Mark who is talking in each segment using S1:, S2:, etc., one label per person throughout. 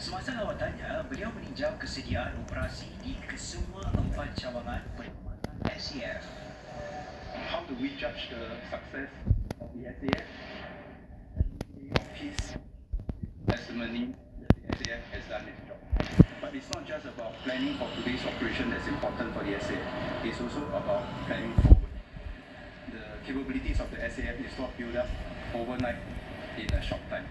S1: Semasa lawatannya, beliau meninjau kesediaan operasi di kesemua 4 cawangan perkhidmatan SAF.
S2: How do we judge the success of the SAF? Of his testimony that the SAF has done its job. But it's not just about planning for today's operation that's important for the SAF. It's also about planning forward. The capabilities of the SAF is not built up overnight in a short time.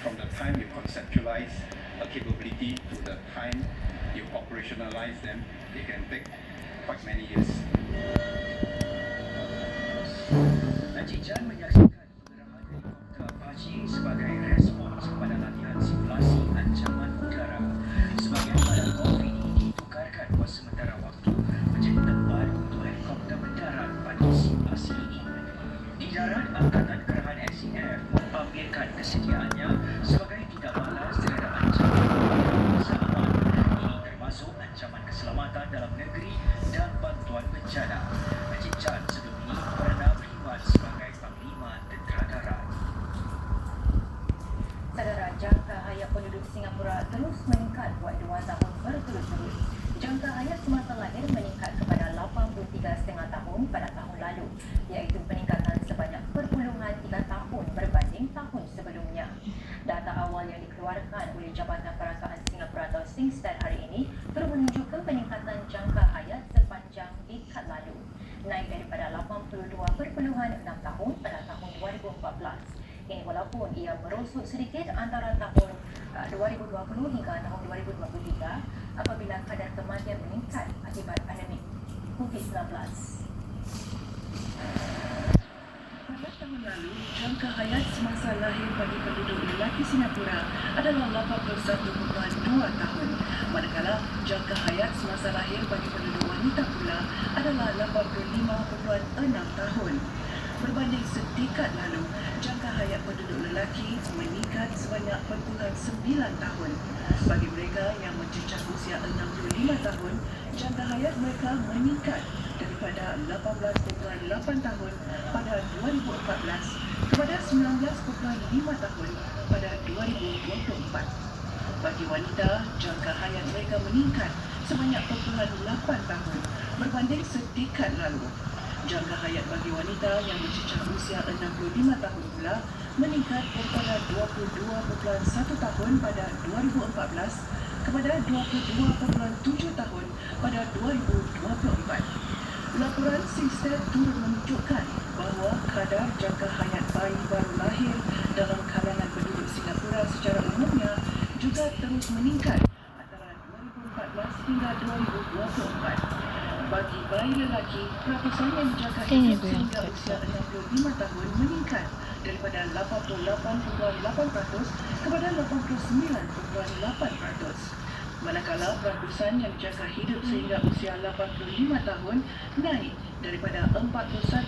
S2: From the time you conceptualize a capability to the time you operationalize them, it can take quite many years.
S1: Encik Chan menyaksikan pengerahan helikopter Apache sebagai respons kepada latihan simulasi ancaman udara. Sebagian badan bawah ini ditukarkan buat sementara waktu menjadi tempat untuk helikopter mendarat pada simulasi ini. Di darat, Angkatan Gerahan SAF mempamerkan kesediaannya sebagai tidak balas terhadap ancaman udara aman. Ini termasuk ancaman keselamatan dalam negeri dan bantuan bencana. Encik Chan sebelum ini pernah berkhidmat sebagai Panglima Tentera Darat.
S3: Saudara, jangka hayat penduduk Singapura terus meningkat buat 2 tahun berturut-turut. Jangka hayat semasa lahir meningkat kepada 83,5 tahun pada tahun lalu, iaitu peningkatan sebanyak perpuluhan 3 tahun berbanding tahun sebelumnya. Data awal yang dikeluarkan oleh Jabatan Perangkaan Singapura atau SingStat hari ini turut menunjukkan peningkatan jangka hayat sepanjang dekad lalu, naik daripada 82,6 tahun pada tahun 2014. Ini walaupun ia merosot sedikit antara tahun 2020 hingga tahun 2023 apabila kadar kematian meningkat akibat pandemik COVID-19.
S4: Pada tahun lalu, jangka hayat semasa lahir bagi penduduk lelaki Singapura adalah 81.2 tahun, manakala jangka hayat semasa lahir bagi penduduk wanita pula adalah 85.6 tahun. Berbanding sedekad lalu, jangka hayat penduduk lelaki meningkat sebanyak 9 tahun. Bagi mereka yang mencecah usia 65 tahun, jangka hayat mereka meningkat daripada 18.8 tahun pada 2014 kepada 19.5 tahun pada 2024. Bagi wanita, jangka hayat mereka meningkat sebanyak 8 tahun berbanding sedekad lalu. Jangka hayat bagi wanita yang mencecah usia 65 tahun pula meningkat daripada 22.1 tahun pada 2014 kepada 22.7 tahun pada 2024. Laporan SingStat turut menunjukkan bahawa kadar jangka hayat bayi baru lahir dalam kalangan penduduk Singapura secara umumnya juga terus meningkat antara 2014 hingga 2024. Bagi bayi lelaki, perakusan yang dijangka hidup sehingga usia 65 tahun meningkat daripada 88.8% kepada 89.8%. Manakala perakusan yang dijangka hidup sehingga usia 85 tahun naik daripada 41.5%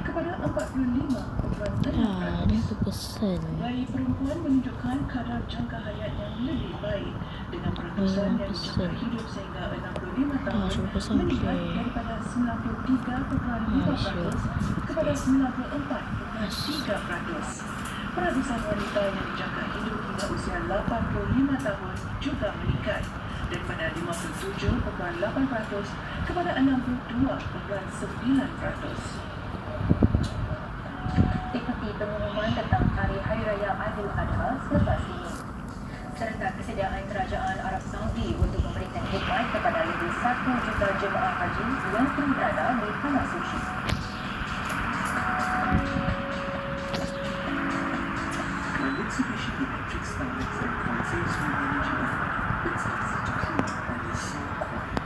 S4: kepada 45.6%. Bayi perempuan menunjukkan kadar jangka hayat yang lebih baik dengan perakusan yang dijangka hidup sehingga 65 tahun meningkat daripada 93.5% kepada 94.3%. Perakusan wanita yang dijangka hidup hingga usia 85 tahun juga meningkat daripada 57.8% kepada 62.9%.
S3: Ikuti pengumuman tentang Hari Hari Raya Aidil Adha selepas ini, serta kesediaan Kerajaan Arab Saudi untuk memberikan khidmat kepada lebih 1 juta jemaah haji yang telah berada di Tanah Suci.
S5: Mitsubishi Electric Starlets and conserves new energy. It's not such a clean and is so quiet.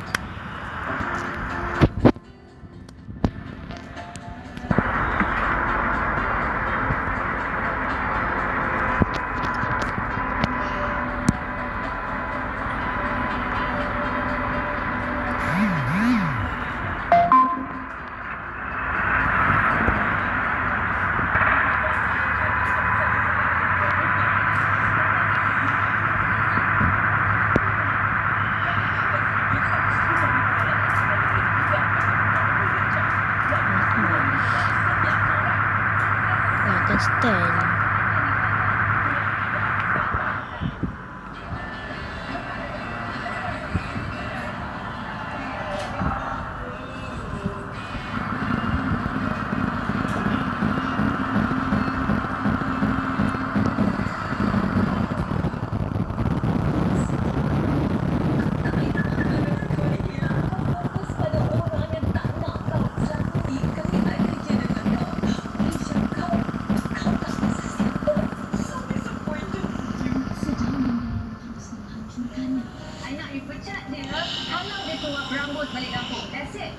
S3: Suap rambut balik kampung. That's it.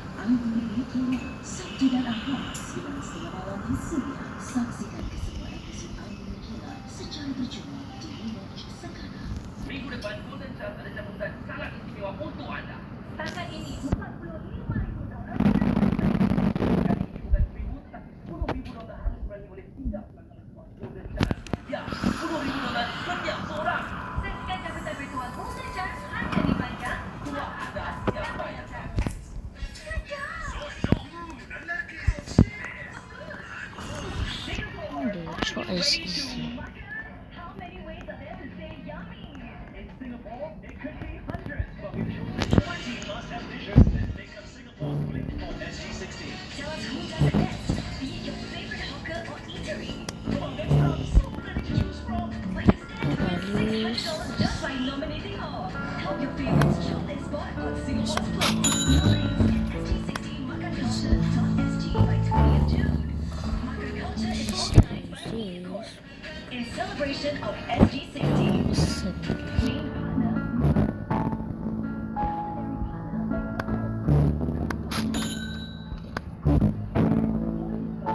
S4: Sabtu dan Ahad 9:30 malam di Suria. Saksikan kesemua episod anime gila secara berjumpa di Rewatch sekarang.
S1: Minggu depan, Golden Chance ada sambutan sangat istimewa untuk anda.
S3: Setakat ini $45,000.
S1: Kali ini bukan $1,000, tapi $10,000 harus berani oleh 3 pelanggan Golden Chance. Ya, $10,000 setiap seorang.
S3: Saksikan jabatan virtual Golden Chance hanya di Banjar.
S1: Tuah anda siapa yang tahu?
S6: Choice
S3: How many ways are there to say yummy?
S1: In Singapore, it could be hundreds, but we've chosen 20 must-have dishes that make up Singapore great for SG16.
S3: Tell us who does it best. Be it your favorite hawker or eatery.
S1: Come on, let's have so many to choose from.
S3: Why is there $600 just by nominating her? Help your favorites shortlist spot on Singapore's blog. SG16 Makan Culture.sg by 20th June. Makan Culture is organized by Equal in celebration of SG16. Main partner.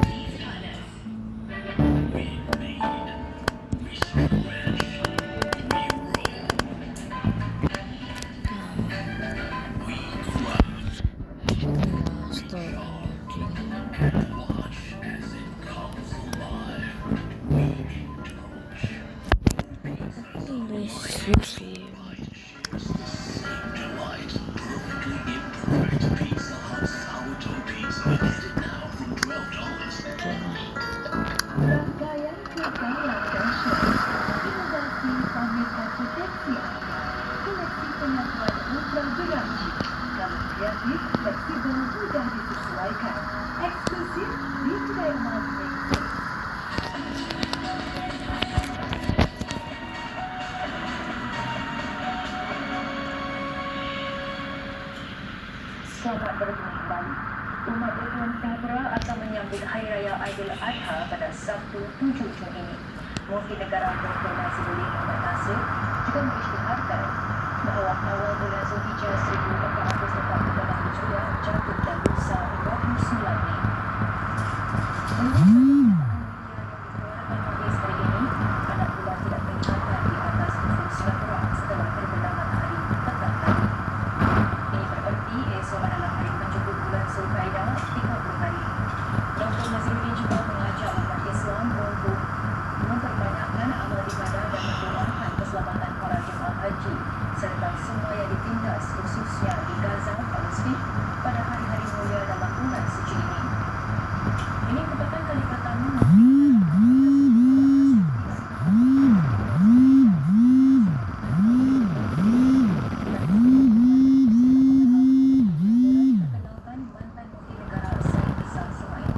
S3: These partners. Rangkaian kesan yang dahsyat, inovasi pamerkan potensi anda, koleksi penyakuan ultra beranji, gambar kreatif, fleksibel, mudah disesuaikan, eksklusif di kedai emas Nexus. Selamat bertemu kembali. Umat Islam Singapura akan menyambut Hari Raya Aidiladha pada Sabtu 7 Jun ini. Mufti Negara Dr. Nazrul Muhammad Nasir juga mengisytiharkan bahawa awal bulan Zulhijjah 1448 Hijriah jatuh dan lusa 29 Mei. Hadis hari ini, anak bulan tidak kelihatan di atas ufuk Singapura setelah terbenam matahari tetap tadi. Ini bererti esok adalah hari pencukup bulan Zulkaidah 30 hari. Dr. Nazruddin juga mengajak umat Islam untuk memperbanyakkan amal ibadah dan mendoakan keselamatan para jemaah haji serta semua yang ditindas khususnya di Gaza, Palestin pada hari-hari mulia dalam bulan suci ini. Ini merupakan kali pertama perkenalkan mantan Mufti Negara Said Isa Semail.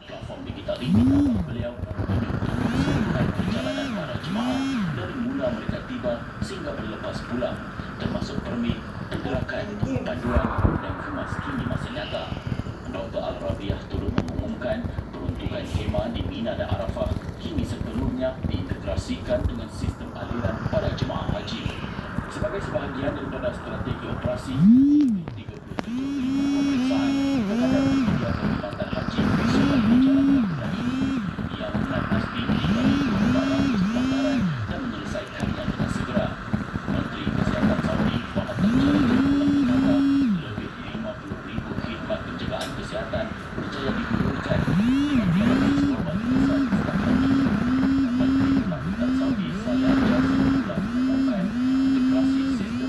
S7: Platform digital ini dapat beliau menunjukkan perjalanan para jemaah dari mula mereka tiba sehingga berlepas pulang, termasuk permit, pergerakan, panduan dan kemas kini masa nyata. Dr. Al-Rabiah turut mengumumkan peruntukan khemah di Mina dan Arafah kini sepenuhnya diintegrasikan dengan sistem aliran para jemaah haji. Sebagai sebahagian daripada strategi operasi, 37,000 pemeriksaan terhadap kegiatan perkhidmatan haji sudah dijalankan bulan ini. Ia mulai pasti mengikuti barang pelanggaran dan menyelesaikannya dengan segera. Menteri Kesihatan Saudi Muhammad Al-Jari berkata lebih 50,000 khidmat pencegahan kesihatan berjaya digulirkan dengan dalam korban besar setakat ini. Menteri Kesihatan Saudi Salah Jassi telah mengumumkan integrasi sistem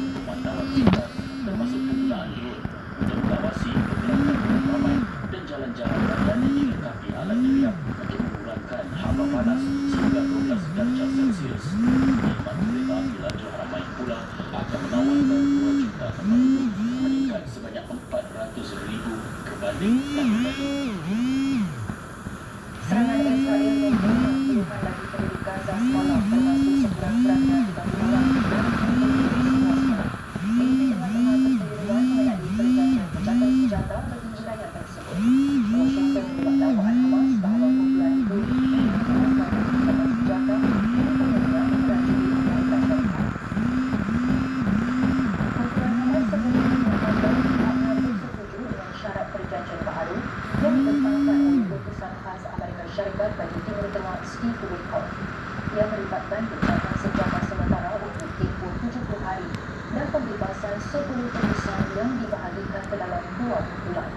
S3: yang melibatkan bencana sejaman sementara untuk tempoh 70 hari dan pembebasan 10 tebusan yang dibahagikan ke dalam 20 bulan.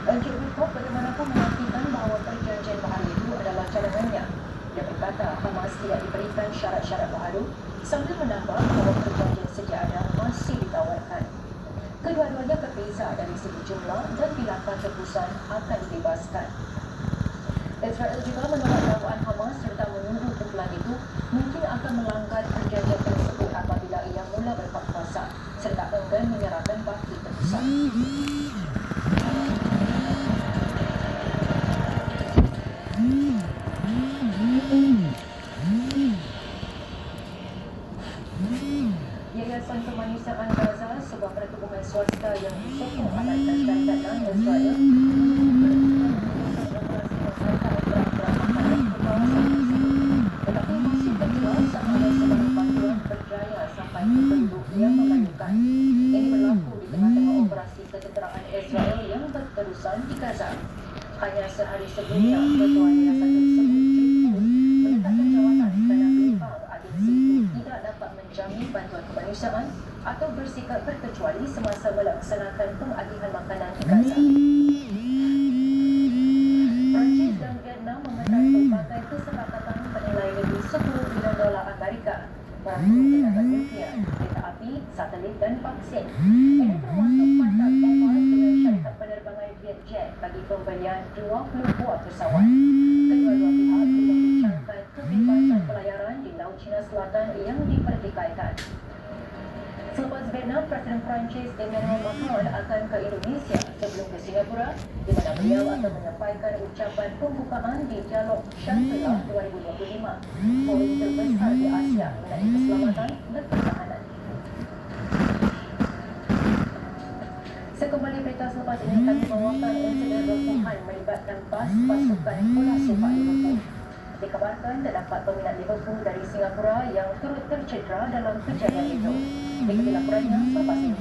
S3: Encik Witkoff bagaimanapun memastikan bahawa perjanjian baharu itu adalah cadangannya. Dia berkata Hamas tidak diberikan syarat-syarat baharu sambil menambah bahawa perjanjian sedia ada masih ditawarkan. Kedua-duanya berbeza dari segi jumlah dan bilakah tebusan akan dibebaskan. Israel juga menolak dakwaan Hamas serta menuduh kumpulan itu mungkin akan melanggar perjanjian tersebut apabila ia mula berpakuasa serta enggan menyerahkan baki tebusan. Yayasan Kemanusiaan Gaza, sebuah pertubuhan swasta yang disokong Amerika Syarikat dan Israel, tetapi masih terjual sama ada sebarang bantuan berjaya sampai ke penduduk yang memerlukan. Ini berlaku di tengah-tengah operasi ketenteraan Israel yang berterusan di Gaza. Hanya sehari sebelumnya, ketua yayasan tersebut menyatakan jawatan kerana bimbang agensi itu tidak dapat menjamin bantuan kemanusiaan atau bersikap berkecuali semasa melaksanakan pengagihan makanan di Gaza. Perancis dan Vietnam memegang pelbagai kesepakatan bernilai lebih $10 bilion Amerika merangkul tenaga nuklear, kereta api, satelit dan vaksin. Ini termasuk kontrak Airbus dengan syarikat penerbangan Vietjet bagi pembelian 20 buah pesawat. Kedua-dua pihak membincangkan kebebasan pelayaran di Laut Cina Selatan yang dipertikaikan. Selepas Vietnam, Presiden Perancis Emmanuel Macron akan ke Indonesia sebelum ke Singapura, di mana beliau akan menyampaikan ucapan pembukaan di Dialog Shangri-La 2025, forum terbesar di Asia mengenai keselamatan dan pertahanan. Sekembali berita selepas ini kami membawakan insiden rumuhan melibatkan bas pasukan bola sepak Liverpool. Dikabarkan terdapat peminat Liverpool dari Singapura yang turut tercedera dalam kejadian itu. Ikuti laporannya selepas ini.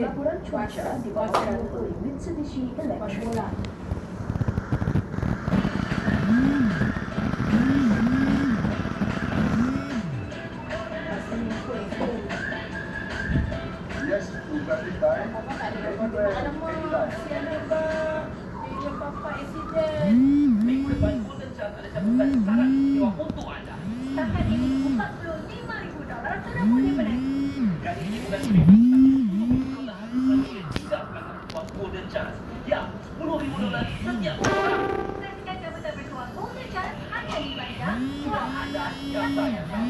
S3: Laporan cuaca dibawakan oleh Mitsubishi Electric.
S2: Yes, to verify.
S7: Minggu depan Golden Chance ada cabutan syarat istimewa untuk anda.
S3: Setakat ini $45,000 sudah boleh menaiki.
S7: Kali ini bukan $10,000, tapi tidak akan buat Golden Chance. Ya, $10,000 setiap orang.
S3: Saksikan jabatan bertuah Golden Chance hanya di bandar
S7: Sudah ada yang saya tahu.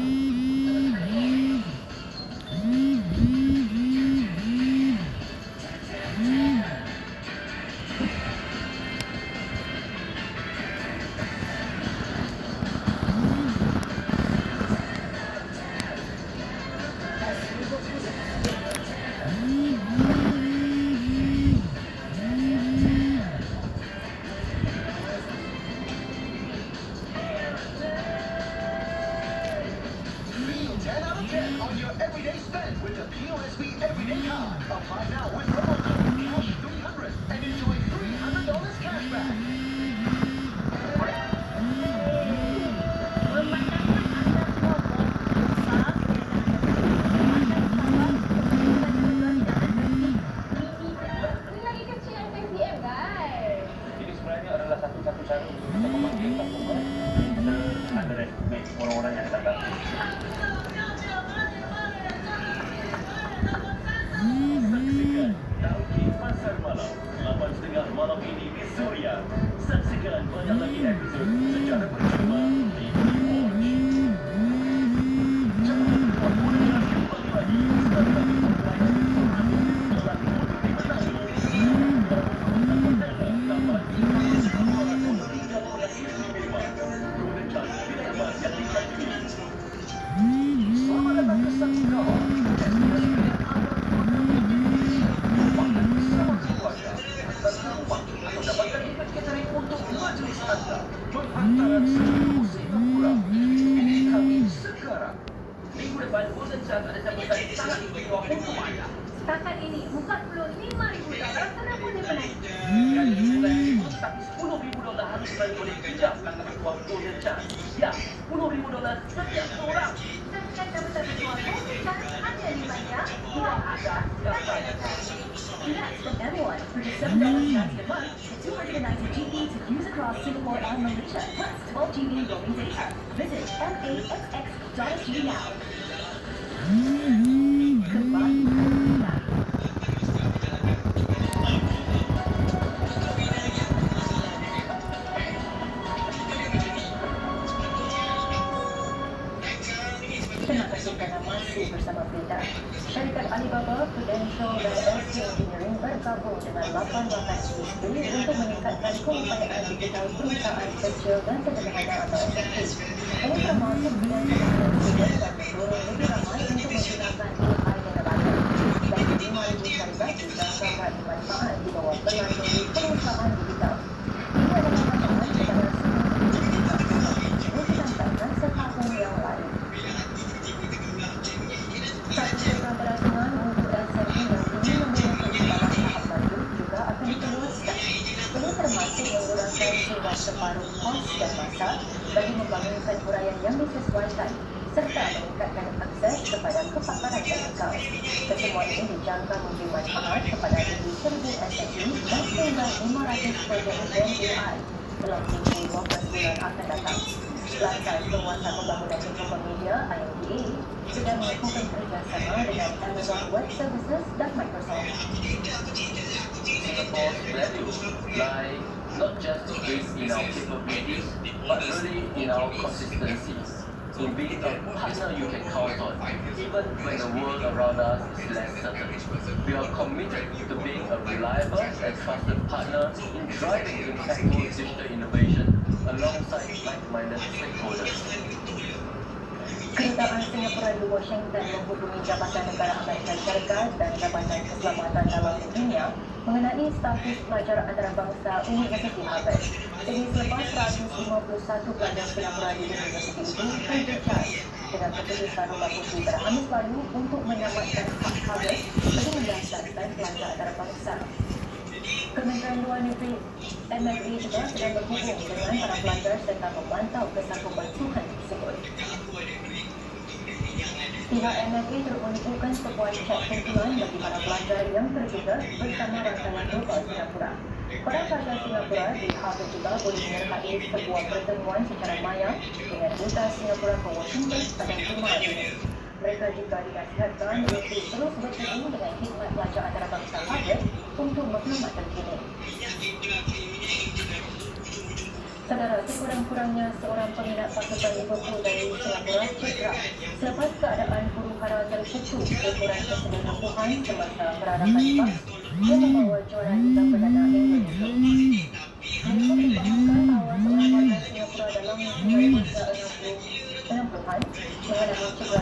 S1: Feel 10 out of 10 on your everyday spend with the POSB Everyday Card. Apply now with promo code CASH300 and enjoy $300 cash back.
S7: Ini sebenarnya adalah satu-satu cara untuk kita memanggil customer underestimate orang-orang yang datang. Saksikan
S3: $45,000 sudah boleh menaiki.
S7: Gaji bulan itu tapi $10,000 harus boleh pinjam karena waktu dia cas. Ya, $10,000 setiap seorang.
S3: Serta jabatan ketua komunitas hanya dibayar $200. That's for everyone. For just $7 a month, 290 GB to use across Singapore and Malaysia, plus 12 GB roaming data. Visit maxx.sg now. Kembali ke kita. Terima kasih kerana masih bersama kita. Syarikat Alibaba, Prudential dan LC Engineering bergabung dengan 8 lokasi sendiri untuk meningkatkan keupayaan digital perusahaan kecil dan sederhana atau SME. Ini termasuk dengan pembangunan sumber dan mendorong lebih ramai untuk menggunakan AI generator. Dan 5,000 syarikat dijangkakan manfaat di bawah pelandungi perusahaan digital. Ini adalah tambahan kepada semua yang disampaikan setahun yang lalu. Satu program perancangan untuk SME yang ingin menggunakan dalam tahap baru juga akan dikeluarkan. Ini termasuk mengurangkan hingga separuh kos dan masa bagi membangunkan huraian yang disesuaikan serta meningkatkan akses kepada kepakaran teknikal. Kesemua ini dijangka memberi manfaat kepada lebih 1,000 SME dan sehingga 500 projek AI dalam tempoh 12 bulan akan datang. Lantas Penguasa Pembangunan Info Media (IMDA) sedang melakukan kerjasama dengan Amazon Web Services dan Microsoft.
S7: Singapore's value lie not just in our capabilities, but really in our consistency. In being a partner you can count on, even when the world around us is less certain. We are committed to being a reliable and trusted partner in driving impactful digital innovation alongside like-minded stakeholders.
S3: Kedutaan Singapura di Washington menghubungi Jabatan Negara Amerika Syarikat dan Jabatan Keselamatan Dalam Dunia mengenai status pelajar antarabangsa Universiti Harvard. Ini selepas 151 pelajar Singapura di universiti itu terjejas dengan keputusan Rumah Putih pada Khamis lalu untuk menyelamatkan hak Harvard bagi mendaftarkan pelajar antarabangsa. Kementerian Luar Negeri MFA juga sedang berhubung dengan para pelajar serta memantau kesanggupan Tuhan tersebut. Pihak MFA teruntukkan sebuah cek kumpulan bagi para pelajar yang terjejas bersama rangkaian global Singapura. Para pelajar Singapura di Harvard juga boleh menyertai sebuah pertemuan secara maya dengan Duta Singapura ke Washington pada Jumaat ini. Mereka juga dinasihatkan untuk terus berhubung dengan khidmat pelajar antarabangsa Harvard untuk maklumat terkini. Saudara, sekurang-kurangnya seorang peminat pasukan Liverpool dari Singapura cedera selepas keadaan huru-hara tercetus ukuran keseluruhan semasa perarakan PAS yang membawa juara Liga Perdana England itu. Mereka dipahamkan bahawa seorang warga Singapura dalam usia 60-an mengalami cedera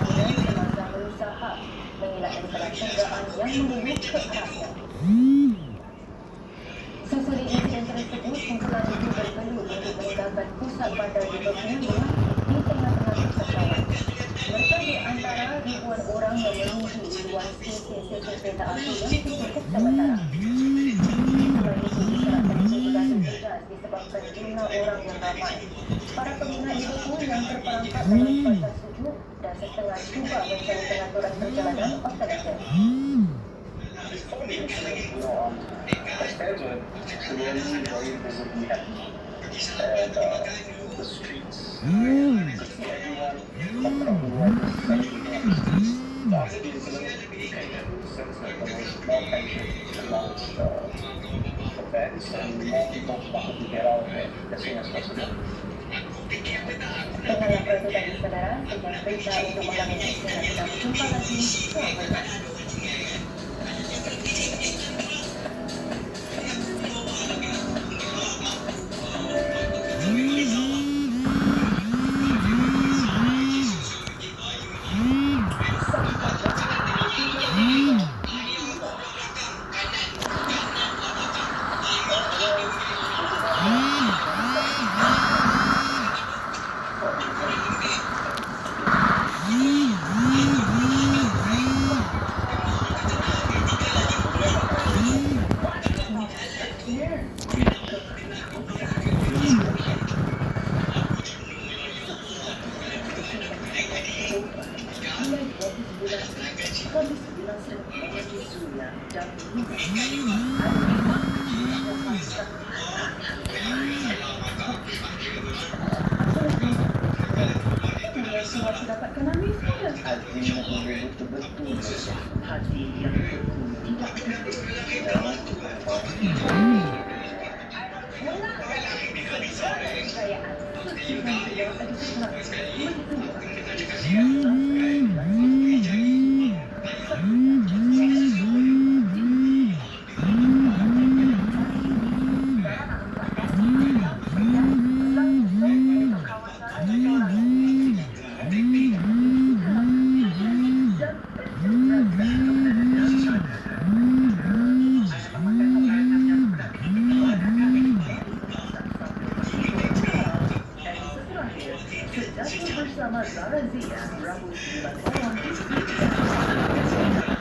S3: ringan semasa berusaha mengelak daripada cederaan yang menurut ke arahnya. Susuri insiden tersebut, kumpulan itu bergelut untuk meninggalkan pusat bandar Liverpool di tengah-tengah kekacauan. Mereka di antara ribuan orang yang menunggu di luar stesen kereta api yang ditutup sementara. Kumpulan itu diserahkan kemudahan terjejas disebabkan jumlah orang yang ramai. Para peminat Liverpool yang terperangkap dalam cuaca sejuk dan setengah cuba mencari pengaturan perjalanan alternatif.
S2: As fans were really very visibly happy, and the streets, you could see everyone from everywhere celebrating at the streets. So after the incident, you can sense that there was more tension amongst the fans, and more people wanted to get out of there as soon as possible.
S3: Demikianlah peraturan tadi saudara, sekian berita untuk malam ini. Kita jumpa lagi. Selamat.
S4: Suatu dapatkan nangis dia.
S5: Hati yang betul-betul
S4: Hati yang betul tidak
S3: bersama Zara Zia, Rabu 9 orang